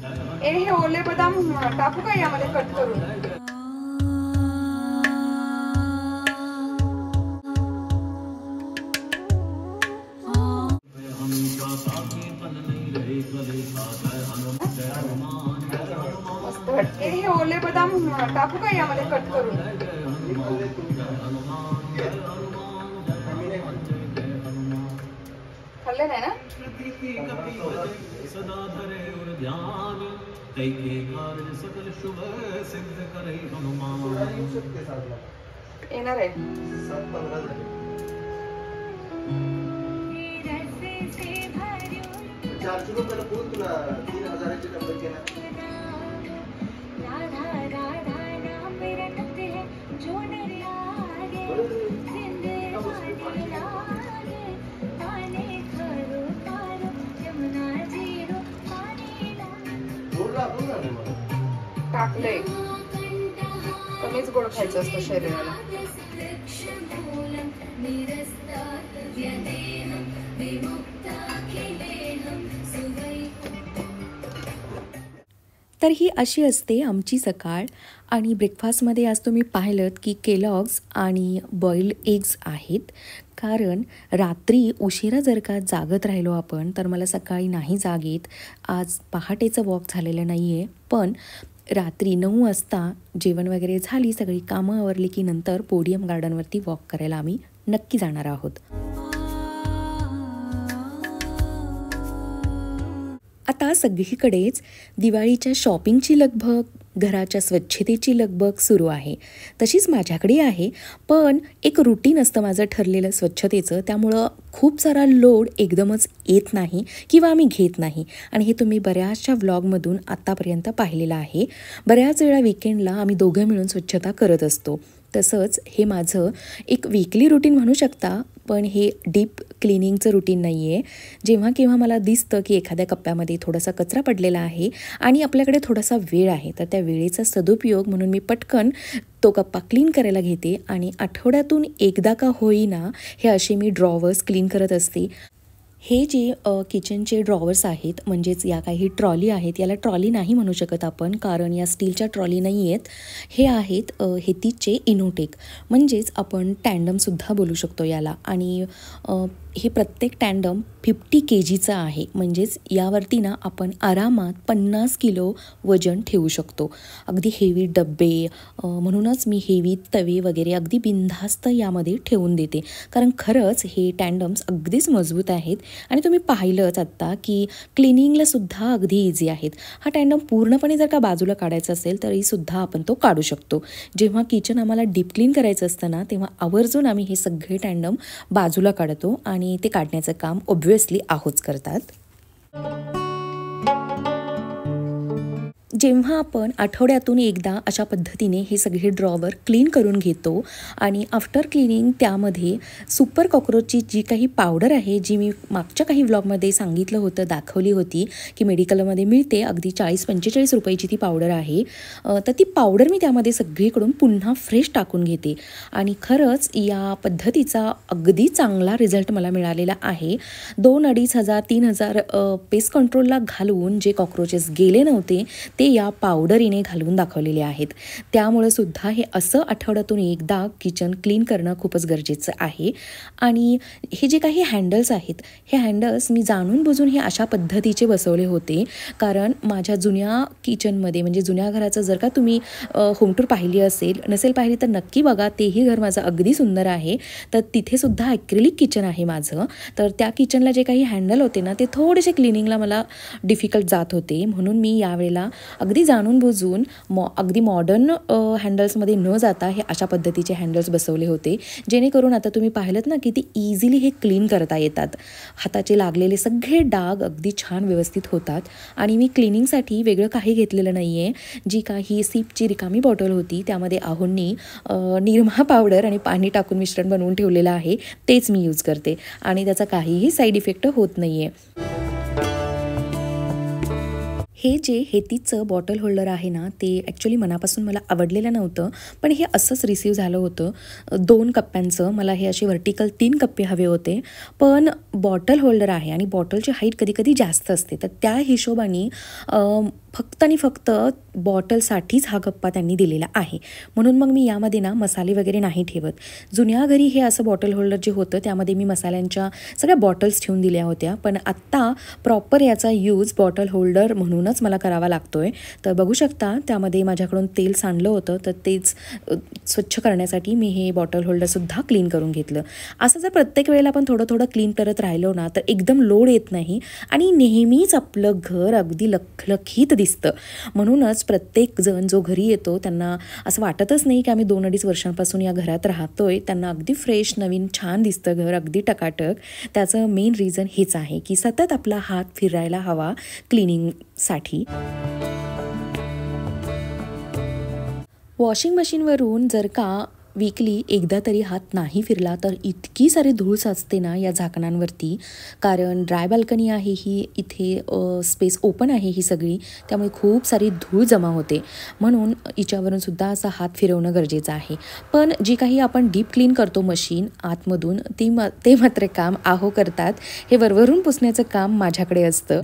हे ओले बदाम टाकू का यामध्ये कट करून? हे ओले बदाम टाकू का यामध्ये कट करून? खाल्ले नाही ना? येणार आहे. 400 रुपयाला कोण तुला 3000चे नंबर केला? टाकले कमीच गोड खायचं असतं शरीराला. तर ही अशी असते आमची सकाळ. आणि ब्रेकफास्टमध्ये आज तुम्ही पाहिलंत की केलॉग्स आणि बॉइल्ड एग्स आहेत. कारण रात्री उशिरा जर का जागत राहिलो आपण तर मला सकाळी नाही जाग येत. आज पहाटेचं वॉक झालेलं नाही आहे, पण रात्री 9 वाजता जेवण वगैरे झाली, सगळी कामं आवरली की नंतर पोडियम गार्डनवरती वॉक करायला आम्ही नक्की जाणार आहोत. आता सगळीकडेच दिवाळीच्या शॉपिंगची लगबग, घराच्या स्वच्छतेची लगबग सुरू आहे. तशीच माझ्याकडे आहे, पण एक रुटीन असतं माझं ठरलेलं स्वच्छतेचं. त्यामुळं खूप सारा लोड एकदमच येत नाही किंवा आम्ही घेत नाही. आणि हे तुम्ही बऱ्याचशा व्लॉगमधून आत्तापर्यंत पाहिलेलं आहे. बऱ्याच वेळा विकेंडला आम्ही दोघं मिळून स्वच्छता करत असतो. तसंच हे माझं एक वीकली रुटीन म्हणू शकता, पण हे डीप क्लिनिंगचं रुटीन नाही आहे. जेव्हा केव्हा मला दिसतं की एखाद्या कप्प्यामध्ये थोडासा कचरा पडलेला आहे आणि आपल्याकडे थोडासा वेळ आहे, तर त्या वेळेचा सदुपयोग म्हणून मी पटकन तो कप्पा क्लीन करायला घेते. आणि आठवड्यातून एकदा का होईना हे असे मी ड्रॉवर्स क्लीन करत असते. हे जे किचनचे ड्रॉवर्स आहेत, म्हणजेच या काही ट्रॉली आहेत, याला ट्रॉली नाही म्हणू शकत आपण, कारण या स्टीलच्या ट्रॉली नाही आहेत. हे आहेत हेतीचे इनोटेक, म्हणजेच आपण टँडमसुद्धा बोलू शकतो याला. आणि हे प्रत्येक टँडम 50 kgचं आहे. म्हणजेच यावरती ना आपण आरामात 50 किलो वजन ठेवू शकतो. अगदी हेवी डब्बे, म्हणूनच मी हेवी तवे वगैरे अगदी बिनधास्त यामध्ये ठेवून देते. कारण खरंच हे टँडम्स अगदीच मजबूत आहेत. आणि तुम्ही पाहिलंच आत्ता की क्लिनिंगलासुद्धा अगदी इझी आहेत. हा टँडम पूर्णपणे जर का बाजूला काढायचा असेल तरीसुद्धा आपण तो काढू शकतो. जेव्हा किचन आम्हाला डीप क्लीन करायचं असतं ना, तेव्हा आवर्जून आम्ही हे सगळे टँडम बाजूला काढतो आणि ते काढण्याचं काम ऑब्व्हियसली आहोच करतात. जेव्हा आपण आठवड्यातून एकदा अशा पद्धतीने हे सगळे ड्रॉवर क्लीन करून घेतो आणि आफ्टर क्लिनिंग त्यामध्ये सुपर कॉक्रोचची जी काही पावडर आहे, जी मी मागच्या काही व्लॉगमध्ये सांगितलं होतं, दाखवली होती की मेडिकलमध्ये मिळते, अगदी 40-45 रुपयाची ती पावडर आहे. तर ती पावडर मी त्यामध्ये सगळीकडून पुन्हा फ्रेश टाकून घेते. आणि खरंच या पद्धतीचा अगदी चांगला रिझल्ट मला मिळालेला आहे. 2,500-3,000 पेस्ट कंट्रोलला घालून जे कॉक्रोचेस गेले नव्हते ते या पावडरीने घालून दाखवलेले आहेत. त्यामुळे सुद्धा हे असं आठवड्यातून एकदा किचन क्लीन करणं खूपच गरजेचं आहे. आणि हे जे काही हँडल्स आहेत, हे हँडल्स मी जाणून बुजून हे अशा पद्धतीचे बसवले होते. कारण माझ्या जुन्या किचनमध्ये, म्हणजे जुन्या घराचं जर का तुम्ही होम टूर पाहिली असेल, नसेल पाहिली तर नक्की बघा. तेही घर माझं अगदी सुंदर आहे. तर तिथेसुद्धा ॲक्रिलिक किचन आहे माझं. तर त्या किचनला जे काही हँडल होते ना, ते थोडेसे क्लिनिंगला मला डिफिकल्ट जात होते. म्हणून मी यावेळेला अगदी जाणून बुजून अगदी मॉडर्न हँडल्समध्ये न जाता हे अशा पद्धतीचे हँडल्स बसवले होते, जेणेकरून आता तुम्ही पाहिलं ना की ते इझिली हे क्लीन करता येतात. हाताचे लागलेले सगळे डाग अगदी छान व्यवस्थित होतात. आणि मी क्लिनिंगसाठी वेगळं काही घेतलेलं नाही आहे. जी काही सिपची रिकामी बॉटल होती त्यामध्ये आहोंनी निरमा पावडर आणि पाणी टाकून मिश्रण बनवून ठेवलेलं आहे, तेच मी यूज करते. आणि त्याचा काहीही साईड इफेक्ट होत नाही आहे. हे जे हेतीचं बॉटल होल्डर आहे ना, ते ॲक्च्युली मनापासून मला आवडलेलं नव्हतं, पण हे असंच रिसीव झालं होतं 2 कप्प्यांचं. मला हे असे व्हर्टिकल 3 कप्पे हवे होते, पण बॉटल होल्डर आहे आणि बॉटलची हाईट कधी कधी जास्त असते. तर त्या हिशोबाने फक्त आणि फक्त बॉटलसाठीच हा कप्पा त्यांनी दिलेला आहे. म्हणून मग मी यामध्ये ना मसाले वगैरे नाही ठेवत. जुन्या घरी हे असं बॉटल होल्डर जे होतं त्यामध्ये मी मसाल्यांच्या सगळ्या बॉटल्स ठेवून दिल्या होत्या, पण आत्ता प्रॉपर याचा यूज बॉटल होल्डर म्हणूनच मला करावा लागतो आहे. तर बघू शकता त्यामध्ये माझ्याकडून तेल सांडलं होतं, तर तेच स्वच्छ करण्यासाठी मी हे बॉटल होल्डरसुद्धा क्लीन करून घेतलं. असं जर प्रत्येक वेळेला आपण थोडं थोडं क्लीन करत राहिलो ना तर एकदम लोड येत नाही आणि नेहमीच आपलं घर अगदी लखलखीत दिसतं. म्हणूनच प्रत्येक जण जो घरी येतो त्यांना असं वाटतच नाही की आम्ही 2-2.5 वर्षांपासून या घरात राहतोय. त्यांना अगदी फ्रेश, नवीन, छान दिसतं घर, अगदी टकाटक. त्याचं मेन रिझन हेच आहे की सतत आपला हात फिरायला हवा क्लिनिंगसाठी. वॉशिंग मशीनवरून जर का वीकली एकदा तरी हात नाही फिरला तर इतकी सारी धूळ साचते ना या झाकणांवरती. कारण ड्राय बाल्कनी आहे ही, इथे स्पेस ओपन आहे ही सगळी, त्यामुळे खूप सारी धूळ जमा होते. म्हणून हिच्यावरून सुद्धा असा हात फिरवणं गरजेचं आहे. पण जी काही आपण डीप क्लीन करतो मशीन आतमधून ते मात्र काम आहो करतात. हे वरवरून पुसण्याचं काम माझ्याकडे असतं.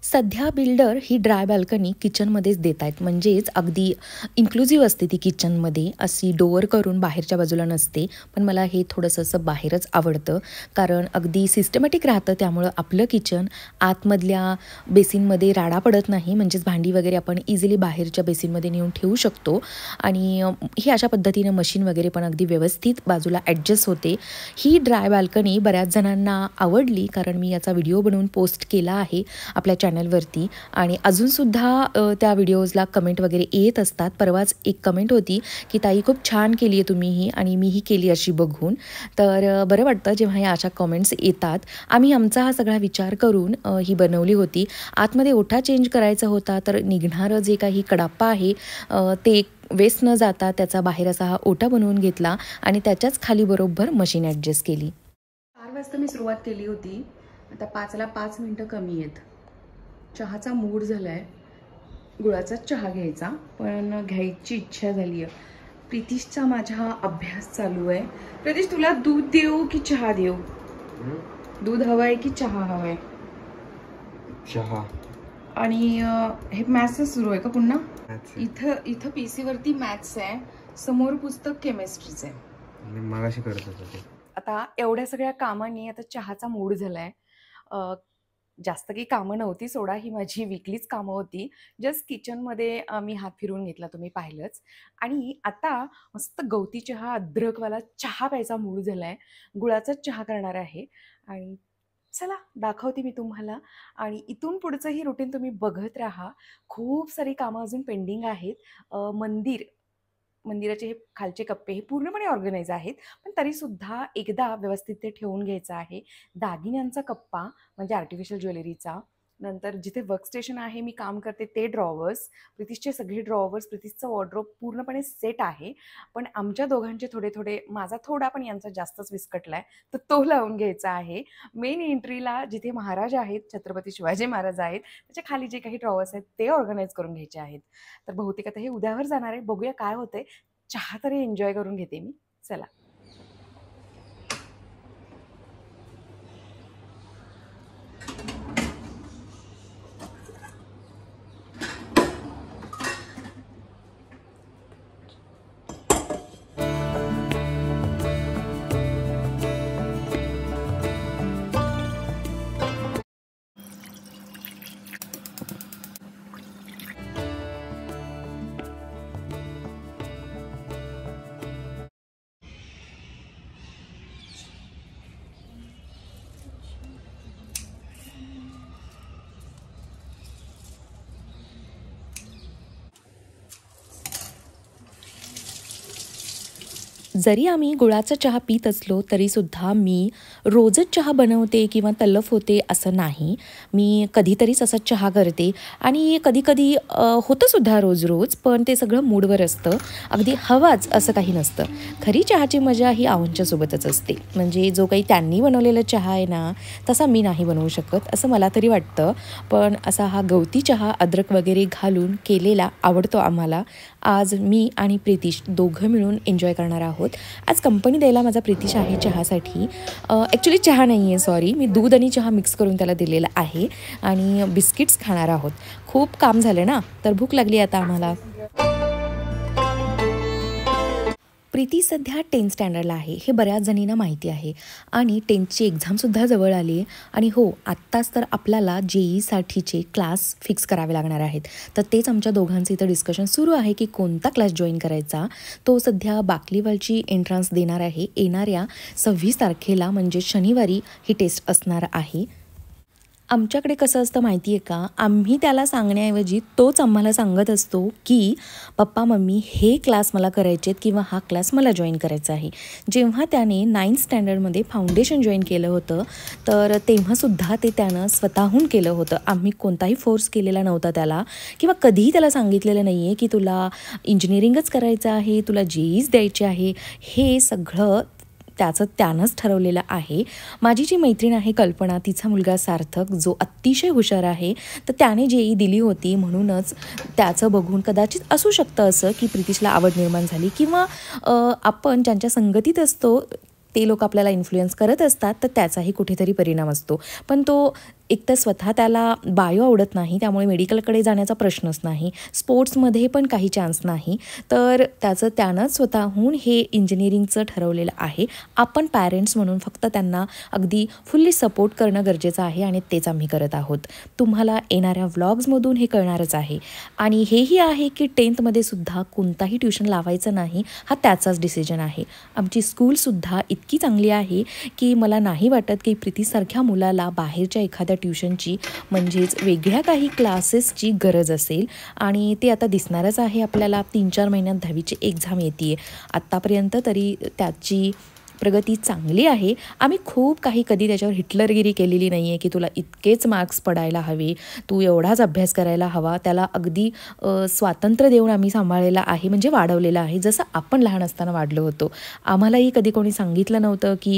सध्या बिल्डर ही ड्राय बाल्कनी किचनमध्येच देत आहेत, म्हणजेच अगदी इन्क्लुझिव्ह असते ती किचनमध्ये, अशी डोअर करून बाहेरच्या बाजूला नसते. पण मला हे थोडंसं असं बाहेरच आवडतं कारण अगदी सिस्टमॅटिक राहतं. त्यामुळं आपलं किचन आतमधल्या बेसिनमध्ये राडा पडत नाही, म्हणजेच भांडी वगैरे आपण इझिली बाहेरच्या बेसिनमध्ये नेऊन ठेवू शकतो. आणि ही अशा पद्धतीनं मशीन वगैरे पण अगदी व्यवस्थित बाजूला ॲडजस्ट होते. ही ड्राय बाल्कनी बऱ्याच जणांना आवडली कारण मी याचा व्हिडिओ बनवून पोस्ट केला आहे आपल्या चॅनलवरती आणि अजूनसुद्धा त्या व्हिडिओजला कमेंट वगैरे येत असतात. परवाच एक कमेंट होती की ताई खूप छान केली आहे तुम्ही ही, आणि मीही केली अशी बघून. तर बरं वाटतं जेव्हा ह्या अशा कमेंट्स येतात. आम्ही आमचा हा सगळा विचार करून ही बनवली होती. आतमध्ये ओठा चेंज करायचा होता, तर निघणारं जे काही कडाप्पा आहे ते वेस्ट न जाता त्याचा बाहेर असा हा ओटा बनवून घेतला आणि त्याच्याच खाली बरोबर मशीन ॲडजस्ट केली. 4 वाजता मी सुरुवात केली होती, आता 5ला 5 मिनटं कमी आहेत. चहाचा मूड झाला आहे, गुळाचा चहा घ्यायचा, पण घ्यायची इच्छा झाली आहे. प्रितिशचा माझा अभ्यास चालू आहे. प्रितिश, तुला दूध देऊ की चहा देऊ? दूध हवं आहे की चहा हवा आहे? चहा. आणि हे मॅथ्स सुरू आहे का पुन्हा? इथं PC वरती मॅथ्स आहे, समोर पुस्तक केमिस्ट्रीचं आहे. मगाशी करत होतो. आता एवढ्या सगळ्या कामांनी आता चहाचा मूड झालाय. जास्त काही कामं नव्हती सोडा, ही माझी वीकलीच कामं होती. जस्ट किचनमध्ये मी हात फिरवून घेतला, तुम्ही पाहिलंच. आणि आता मस्त गवती चहा, अद्रकवाला चहा प्यायचा मूड झालाय. गुळाचाच चहा करणार आहे आणि चला दाखवते मी तुम्हाला. आणि इथून पुढचंही रुटीन तुम्ही बघत राहा. खूप सारी कामं अजून पेंडिंग आहेत. मंदिराचे हे खालचे कप्पे हे पूर्णपणे ऑर्गनाइज आहेत, पण तरीसुद्धा एकदा व्यवस्थित ते ठेवून घ्यायचं आहे. दागिन्यांचा कप्पा म्हणजे आर्टिफिशियल ज्वेलरीचा, नंतर जिथे वर्कस्टेशन आहे मी काम करते ते ड्रॉवर्स, प्रितिशचे सगळे ड्रॉवर्स, प्रितिशचा वॉर्डरोब पूर्णपणे सेट आहे. पण आमच्या दोघांचे थोडे थोडे, माझा थोडा पण यांचा जास्तच विस्कटलाय, तर तो लावून घ्यायचा आहे. मेन एंट्रीला जिथे महाराज आहेत, छत्रपती शिवाजी महाराज आहेत, त्याच्या खाली जे काही ड्रॉवर्स आहेत ते ऑर्गनाइज करून घ्यायचे आहेत. तर बहुतेक आता हे उद्यावर जाणार आहे, बघूया काय होतंय. चहा तरी एन्जॉय करून घेते मी. चला. जरी आम्ही गुळाचा चहा पीत असलो तरीसुद्धा मी रोजच चहा बनवते किंवा तल्लफ होते असं नाही. मी कधीतरीच असा चहा करते आणि कधीकधी होतंसुद्धा रोज रोज, पण ते सगळं मूडवर असतं. अगदी हवाच असं काही नसतं. खरी चहाची मजा ही आव्हांच्यासोबतच असते. म्हणजे जो काही त्यांनी बनवलेला चहा आहे ना, तसा मी नाही बनवू शकत असं मला तरी वाटतं. पण असा हा गवती चहा अद्रक वगैरे घालून केलेला आवडतो आम्हाला आज मी आणि प्रितिश दोघं मिळून एन्जॉय करणार आहोत. आज कंपनी द्यायला माझा प्रितिश आहे चहासाठी. ॲक्च्युली चहा नाही आहे, सॉरी, मी दूध आणि चहा मिक्स करून त्याला दिलेला आहे आणि बिस्किट्स खाणार आहोत. खूप काम झालं ना, तर भूक लागली आता आम्हाला. प्रीती सध्या 10th स्टँडर्डला आहे, हे बऱ्याच जणींना माहिती आहे. आणि 10thची एक्झामसुद्धा जवळ आली आहे. आणि हो, आत्ताच तर आपल्याला JEEसाठीचे क्लास फिक्स करावे लागणार आहेत. तर तेच आमच्या दोघांचं इथं डिस्कशन सुरू आहे की कोणता क्लास जॉईन करायचा. तो सध्या बाकलीवालची एंट्रन्स देणार आहे. येणाऱ्या 26 तारखेला म्हणजे शनिवारी ही टेस्ट असणार आहे. आमच्याकडे कसं असतं माहिती आहे का, आम्ही त्याला सांगण्याऐवजी तोच आम्हाला सांगत असतो की पप्पा मम्मी हे क्लास मला करायचे आहेत किंवा हा क्लास मला जॉईन करायचा आहे. जेव्हा त्याने 9th स्टँडर्डमध्ये फाउंडेशन जॉईन केलं होतं तर तेव्हासुद्धा ते त्यानं स्वतःहून केलं होतं. आम्ही कोणताही फोर्स केलेला नव्हता त्याला किंवा कधीही त्याला सांगितलेलं नाही आहे की तुला इंजिनिअरिंगच करायचं आहे, तुला JEEच द्यायचे आहे. हे सगळं त्यानंच ठरवलेलं आहे. माझी जी मैत्रीण आहे कल्पना, तिचा मुलगा सार्थक जो अतिशय हुशार आहे, तर त्याने JEE दिली होती म्हणूनच त्याचं बघून कदाचित असू शकतं असं की प्रितिशला आवड निर्माण झाली किंवा आपण ज्यांच्या संगतीत असतो ते लोक आपल्याला इन्फ्लुएन्स करत असतात तर त्याचाही कुठेतरी परिणाम असतो. पण तो एकतर स्वतः त्याला बायो आवडत नाही, त्यामुळे मेडिकलकडे जाण्याचा प्रश्नच नाही. स्पोर्ट्समध्ये पण काही चान्स नाही. तर त्यानंच स्वतःहून हे इंजिनिअरिंगचं ठरवलेलं आहे. आपण पॅरेंट्स म्हणून फक्त त्यांना अगदी फुल्ली सपोर्ट करणं गरजेचं आहे आणि तेच आम्ही करत आहोत. तुम्हाला येणाऱ्या व्लॉग्समधून हे कळणारच आहे. आणि हेही आहे की 10thमध्ये सुद्धा कोणताही ट्युशन लावायचं नाही, हा त्याचाच डिसिजन आहे. आमची स्कूलसुद्धा इतकी चांगली आहे की मला नाही वाटत की प्रीतीसारख्या मुलाला बाहेरच्या एखाद्या ट्युशनची म्हणजेच वेगळ्या काही क्लासेसची गरज असेल. आणि ते आता दिसणारच आहे आपल्याला. 3-4 महिन्यात 10वीची एक्झाम येते आहे. आत्तापर्यंत तरी त्याची प्रगती चांगली आहे. आम्ही खूप कधी त्याच्यावर हिटलरगिरी केलेली नाही आहे की तुला इतकेच मार्क्स पडायला हवे, तू एवढाच अभ्यास करायला हवा. त्याला अगदी स्वातंत्र्य देऊन आम्ही सांभाळलेला आहे, म्हणजे वाढवलेलं आहे जसं आपण लहान असताना वाढलो होतो. आम्हालाही कधी कोणी सांगितलं नव्हतं की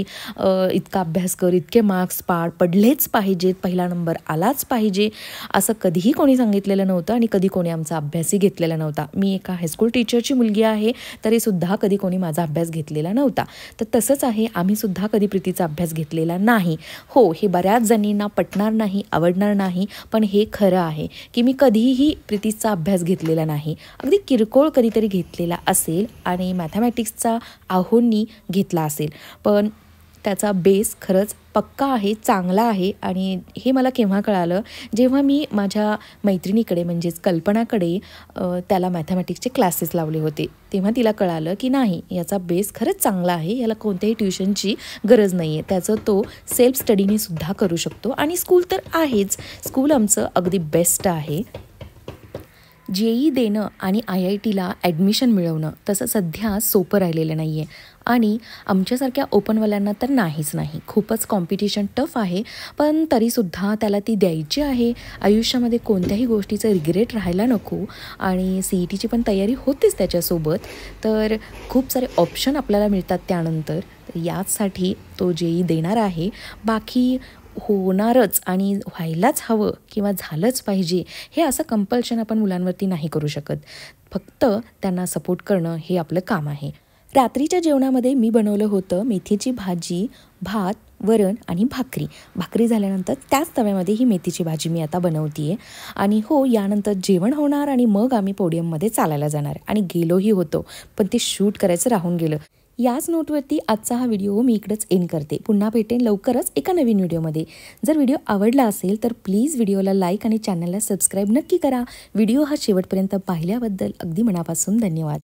इतका अभ्यास कर, इतके मार्क्स पडलेच पाहिजेत, पहिला नंबर आलाच पाहिजे, असं कधीही कोणी सांगितलेलं नव्हतं आणि कधी कोणी आमचा अभ्यासही घेतलेला नव्हता. मी एका हायस्कूल टीचरची मुलगी आहे तरीसुद्धा कधी कोणी माझा अभ्यास घेतलेला नव्हता. तर तसंच आहे, आम्ही सुद्धा कधी प्रीतीचा अभ्यास घेतलेला नाही. हो, हे बऱ्याच जणींना पटणार नाही, आवडणार नाही, पण हे खरं आहे की मी कधीही प्रीतीचा अभ्यास घेतलेला नाही. अगदी किरकोळ कधीतरी घेतलेला असेल आणि मॅथमॅटिक्सचा आहोंनी घेतला असेल, पण त्याचा बेस खरंच पक्का आहे, चांगला आहे. आणि हे मला केव्हा कळालं, जेव्हा मी माझ्या मैत्रिणीकडे म्हणजेच कल्पनाकडे त्याला मॅथमॅटिक्सचे क्लासेस लावले होते, तेव्हा तिला कळालं की नाही, याचा बेस खरंच चांगला आहे, याला कोणत्याही ट्युशनची गरज नाही आहे, त्याचं तो सेल्फ स्टडीने सुद्धा करू शकतो. आणि स्कूल तर आहेच, स्कूल आमचं अगदी बेस्ट आहे. JEE देणं आणि IITला ॲडमिशन मिळवणं तसं सध्या सोपं राहिलेलं नाही आहे. आणि आमच्यासारख्या ओपनवाल्यांना तर नाहीच नाही. खूपच कॉम्पिटिशन टफ आहे, पण तरीसुद्धा त्याला ती द्यायची आहे. आयुष्यामध्ये कोणत्याही गोष्टीचं रिग्रेट राहायला नको. आणि CETची पण तयारी होतेच त्याच्यासोबत. तर खूप सारे ऑप्शन आपल्याला मिळतात त्यानंतर. तर याचसाठी तो JEE देणार आहे. बाकी होणारच आणि व्हायलाच हवं किंवा झालंच पाहिजे हे असं कंपल्शन आपण मुलांवरती नाही करू शकत. फक्त त्यांना सपोर्ट करणं हे आपलं काम आहे. रात्रीच्या जेवणामध्ये मी बनवलं होतं मेथीची भाजी, भात, वरण आणि भाकरी झाल्यानंतर त्याच तव्यामध्ये ही मेथीची भाजी मी आता बनवते आहे. आणि हो, यानंतर जेवण होणार आणि मग आम्ही पोडियममध्ये चालायला जाणार. आणि गेलोही होतो, पण ते शूट करायचं राहून गेलं. याच नोटवरती आजचा हा व्हिडिओ मी इकडेच एंड करते. पुन्हा भेटेन लवकरच एका नवीन व्हिडिओमध्ये. जर व्हिडिओ आवडला असेल तर प्लीज व्हिडिओला लाईक आणि चॅनलला सबस्क्राईब नक्की करा. व्हिडिओ हा शेवटपर्यंत पाहिल्याबद्दल अगदी मनापासून धन्यवाद.